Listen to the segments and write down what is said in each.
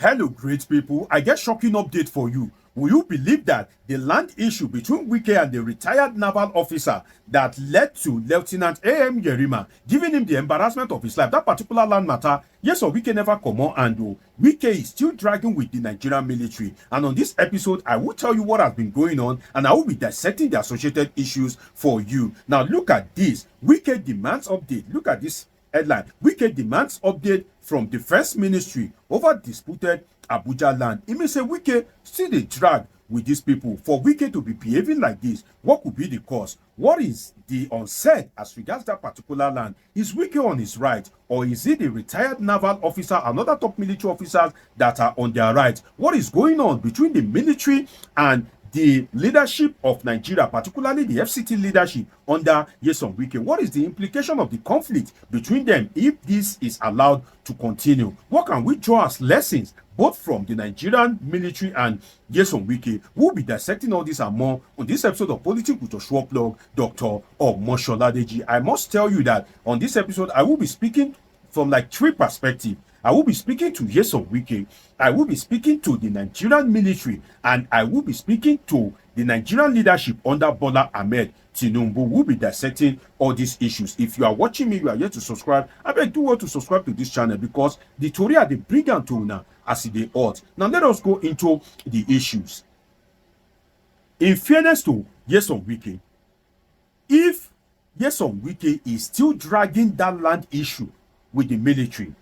Hello, great people. I get shocking update for you. Will you believe that the land issue between Wike and the retired naval officer that led to Lieutenant A.M. Yerima giving him the embarrassment of his life, that particular land matter, yes or Wike never come on and Wike is still dragging with the Nigerian military. And on this episode, I will tell you what has been going on and I will be dissecting the associated issues for you. Now look at this. Wike demands update. Look at this headline. Wike demands update from Defense Ministry over disputed Abuja land. It may say Wike still dey drag with these people. For Wike to be behaving like this, what could be the cause? What is the unsaid as regards that particular land? Is Wike on his right, or is it the retired naval officer and other top military officers that are on their right? What is going on between the military and the leadership of Nigeria, particularly the FCT leadership under Nyesom Wike? What is the implication of the conflict between them if this is allowed to continue? What can we draw as lessons both from the Nigerian military and Nyesom Wike? We'll be dissecting all this and more on this episode of Politics with Joshua Plug, Dr. Omosholadeji. I must tell you that on this episode, I will be speaking from like three perspectives. I will be speaking to Nyesom Wike, I will be speaking to the Nigerian military, and I will be speaking to the Nigerian leadership under Bola Ahmed Tinubu. We'll be dissecting all these issues. If you are watching me, you are yet to subscribe, I beg do want to subscribe to this channel because the Tory are the brilliant to now as they ought. Now let us go into the issues. In fairness to Nyesom Wike, if Nyesom Wike is still dragging that land issue with the military,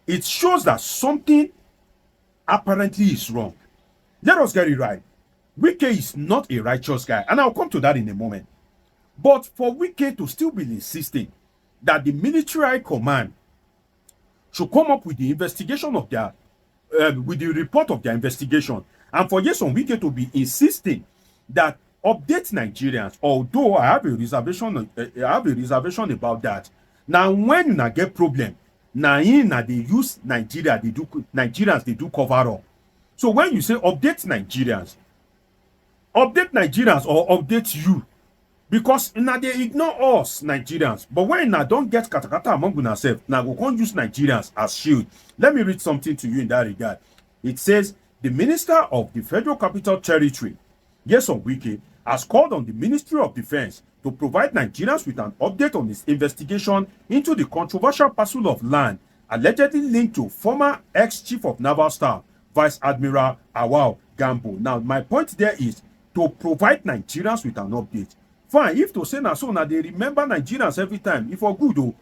it shows that something apparently is wrong. Let us get it right. Wike is not a righteous guy, and I'll come to that in a moment. But for Wike to still be insisting that the military command should come up with the investigation of their, with the report of their investigation, and for Nyesom Wike to be insisting that update Nigerians, although I have a reservation about that. Now, when you get problem, they use Nigeria, Nigerians they do cover up. So when you say update Nigerians or update you, because now they ignore us Nigerians. But when now don't get katakata among yourself, now we can't use Nigerians as shield. Let me read something to you in that regard. It says the Minister of the Federal Capital Territory, Nyesom Wike, has called on the Ministry of Defense to provide Nigerians with an update on its investigation into the controversial parcel of land allegedly linked to former ex-chief of naval staff, Vice Admiral Awao Gambo. Now, my point there is to provide Nigerians with an update. Fine, if to say na so, now they remember Nigerians every time, if for good though.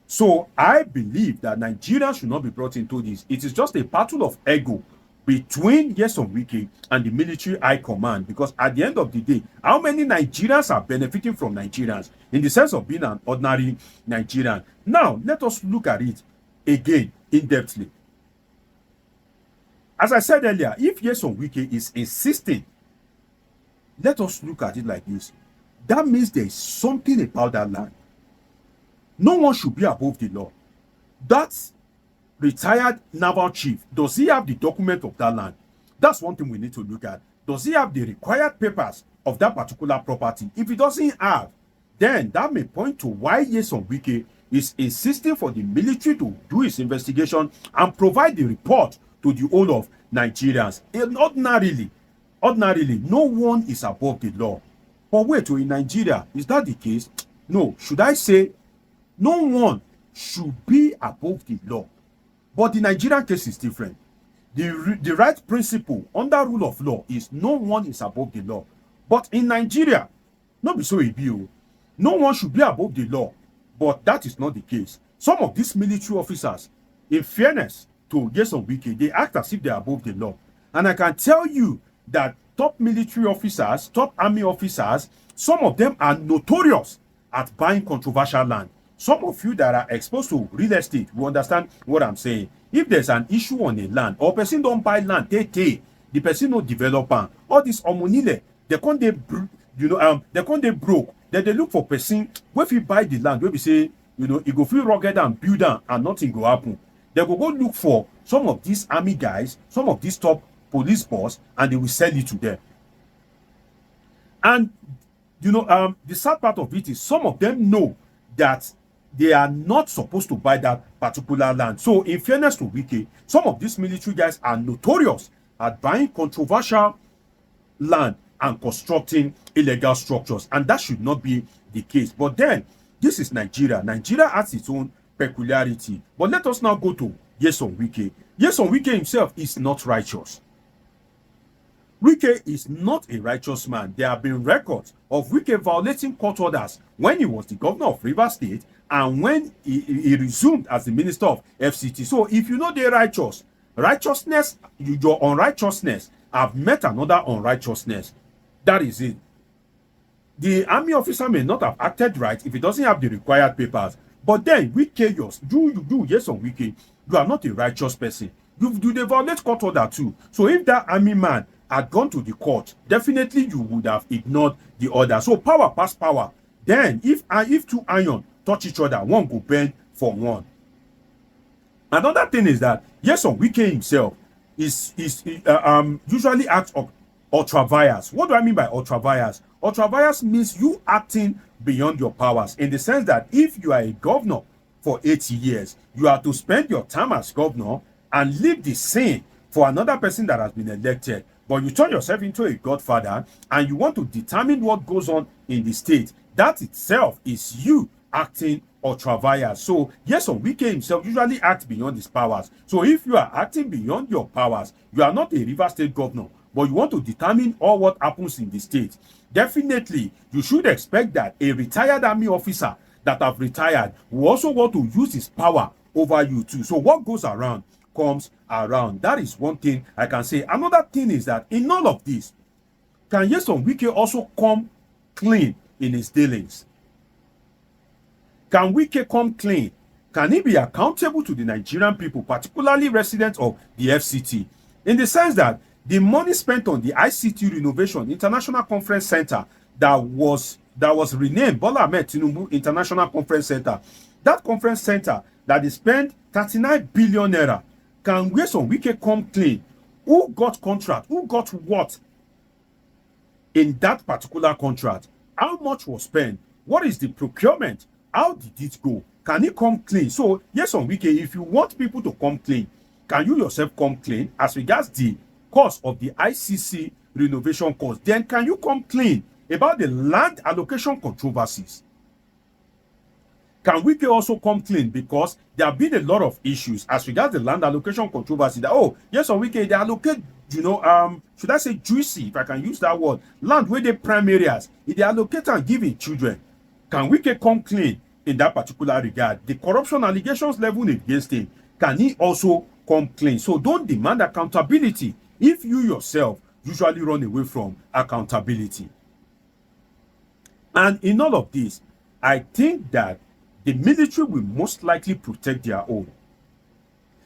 So, I believe that Nigerians should not be brought into this. It is just a battle of ego between Nyesom Wike and the military high command, because at the end of the day, how many Nigerians are benefiting from Nigerians in the sense of being an ordinary Nigerian? Now, let us look at it again in-depthly. As I said earlier, if Nyesom Wike is insisting, let us look at it like this. That means there is something about that land. No one should be above the law. That's retired naval chief, does he have the document of that land? That's one thing we need to look at. Does he have the required papers of that particular property? If he doesn't have, then that may point to why Nyesom Wike is insisting for the military to do its investigation and provide the report to the whole of Nigerians. And ordinarily, no one is above the law. But wait, in Nigeria, is that the case? No, should I say no one should be above the law? But the Nigerian case is different. The right principle under rule of law is no one is above the law. But in Nigeria, not be so ebio. No one should be above the law. But that is not the case. Some of these military officers, in fairness to Nyesom Wike, they act as if they are above the law. And I can tell you that top military officers, top army officers, some of them are notorious at buying controversial land. Some of you that are exposed to real estate will understand what I'm saying. If there's an issue on a land, or person don't buy land, the person no developer, all this omonile, they can't they broke. Then they look for person where if you buy the land, where we say, it go feel rugged and build down and nothing go happen. They go look for some of these army guys, some of these top police boss, and they will sell it to them. And the sad part of it is some of them know that they are not supposed to buy that particular land. So in fairness to Wike, some of these military guys are notorious at buying controversial land and constructing illegal structures, and that should not be the case. But then this is Nigeria. Nigeria has its own peculiarity. But let us now go to Nyesom Wike. Nyesom Wike himself is not righteous. Wike is not a righteous man. There have been records of Wike violating court orders when he was the governor of Rivers State and when he resumed as the minister of FCT. So if you know the righteousness, your unrighteousness have met another unrighteousness. That is it. The army officer may not have acted right if he doesn't have the required papers. But then Wike, Nyesom Wike, you are not a righteous person. You they violate court order too. So if that army man had gone to the court, definitely you would have ignored the order. So power pass power. Then if two iron touch each other, one go bend for one. Another thing is that Nyesom Wike himself is usually acts of ultra-vires. What do I mean by ultra-vires? Ultra-vires means you acting beyond your powers, in the sense that if you are a governor for 80 years, you are to spend your time as governor and leave the scene for another person that has been elected. But you turn yourself into a godfather and you want to determine what goes on in the state. That itself is you acting ultra-vires. So Nyesom Wike himself usually acts beyond his powers. So if you are acting beyond your powers, you are not a Rivers State governor, but you want to determine all what happens in the state, definitely you should expect that a retired army officer that have retired will also want to use his power over you too. So what goes around comes around. That is one thing I can say. Another thing is that in all of this, can Nyesom Wike also come clean in his dealings? Can Wike come clean? Can he be accountable to the Nigerian people, particularly residents of the FCT, in the sense that the money spent on the ICT renovation International Conference Center that was renamed Bola Ahmed Tinubu International Conference Center, that conference center that they spent 39 billion naira, can Nyesom Wike come clean? Who got contract? Who got what in that particular contract? How much was spent? What is the procurement? How did it go? Can he come clean? So Nyesom Wike, if you want people to come clean, can you yourself come clean as regards the cost of the ICC renovation cost? Then can you come clean about the land allocation controversies? Can Wike also come clean? Because there have been a lot of issues as regards the land allocation controversy that, oh, Nyesom Wike, they allocate, should I say juicy, if I can use that word, land where they prime areas, if they allocate and give it children. Can Wike come clean in that particular regard? The corruption allegations leveled against him, can he also come clean? So don't demand accountability if you yourself usually run away from accountability. And in all of this, I think that the military will most likely protect their own.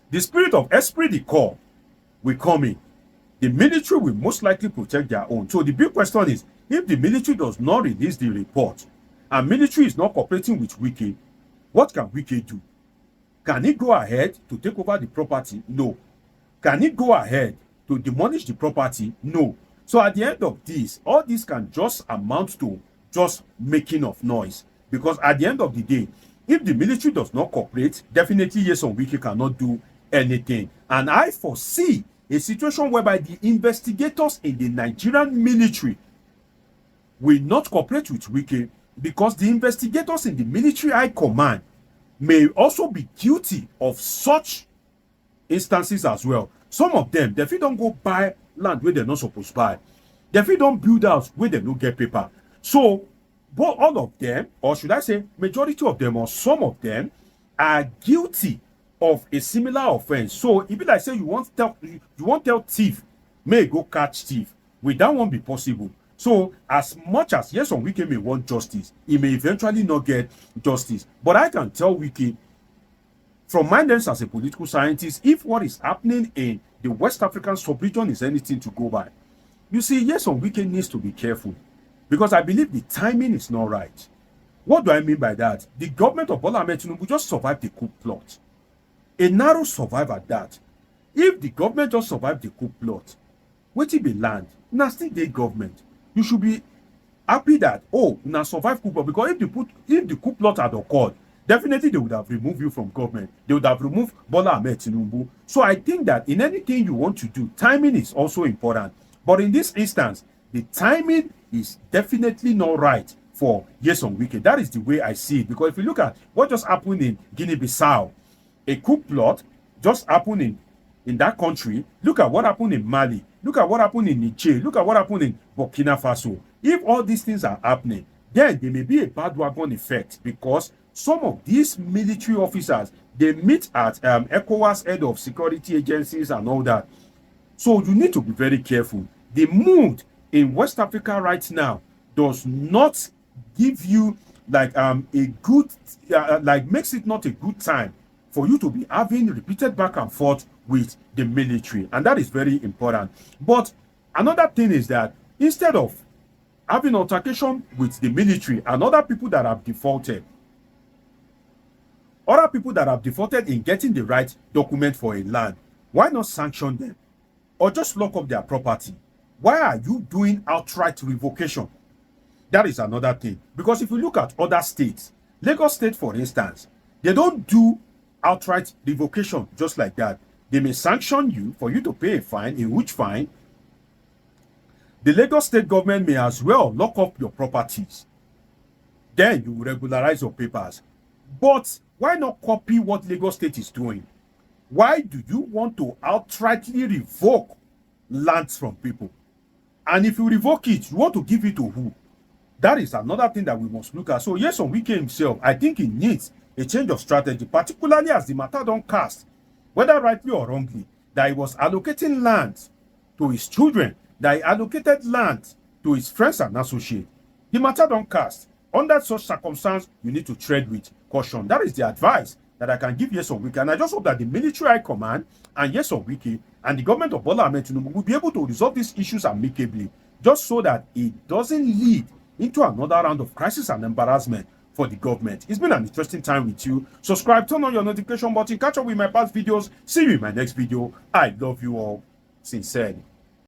The spirit of esprit de corps will come in. The military will most likely protect their own. So the big question is, if the military does not release the report and military is not cooperating with Wike, what can Wike do? Can he go ahead to take over the property? No. Can he go ahead to demolish the property? No. So at the end of this, all this can just amount to just making of noise. Because at the end of the day, if the military does not cooperate, definitely Nyesom Wike cannot do anything. And I foresee a situation whereby the investigators in the Nigerian military will not cooperate with Wike, because the investigators in the military high command may also be guilty of such instances as well. Some of them, if you don't go buy land where they're not supposed to buy, if you don't build house where they don't get paper. So, but all of them, or should I say majority of them, or some of them, are guilty of a similar offense. So if it like say you want tell thief, may go catch thief, will that one be possible? So as much as Nyesom Wike may want justice, he may eventually not get justice. But I can tell Wike, from my lens as a political scientist, if what is happening in the West African sub-region is anything to go by, you see, Nyesom Wike needs to be careful, because I believe the timing is not right. What do I mean by that? The government of Bola Ahmed Tinubu just survived the coup plot. A narrow survival at that. If the government just survived the coup plot, wetin be land? Na still dey government. You should be happy that, oh, na survive coup plot, because if the coup plot had occurred, definitely they would have removed you from government. They would have removed Bola Ahmed Tinubu. So I think that in anything you want to do, timing is also important. But in this instance, the timing is definitely not right for Nyesom Wike. That is the way I see it. Because if you look at what just happened in Guinea-Bissau, a coup plot just happened in that country. Look at what happened in Mali. Look at what happened in Niger. Look at what happened in Burkina Faso. If all these things are happening, then there may be a bandwagon effect, because some of these military officers, they meet at ECOWAS head of security agencies and all that. So you need to be very careful. The mood in West Africa right now does not give you like a good like makes it not a good time for you to be having repeated back and forth with the military, and that is very important. But another thing is that instead of having altercation with the military and other people that have defaulted in getting the right document for a land, why not sanction them or just lock up their property? Why are you doing outright revocation? That is another thing. Because if you look at other states, Lagos State, for instance, they don't do outright revocation just like that. They may sanction you for you to pay a fine, in which fine the Lagos State government may as well lock up your properties. Then you will regularize your papers. But why not copy what Lagos State is doing? Why do you want to outrightly revoke lands from people? And if you revoke it, you want to give it to who? That is another thing that we must look at. So Nyesom Wike himself, I think he needs a change of strategy, particularly as the matter don't cast, whether rightly or wrongly, that he was allocating land to his children, that he allocated land to his friends and associates. The matter don't cast. Under such circumstance, you need to tread with caution. That is the advice that I can give Nyesom Wike. And I just hope that the military high command and Nyesom Wike and the government of Bola Ahmed Tinubu will be able to resolve these issues amicably, just so that it doesn't lead into another round of crisis and embarrassment for the government. It's been an interesting time with you. Subscribe, turn on your notification button, catch up with my past videos. See you in my next video. I love you all sincerely.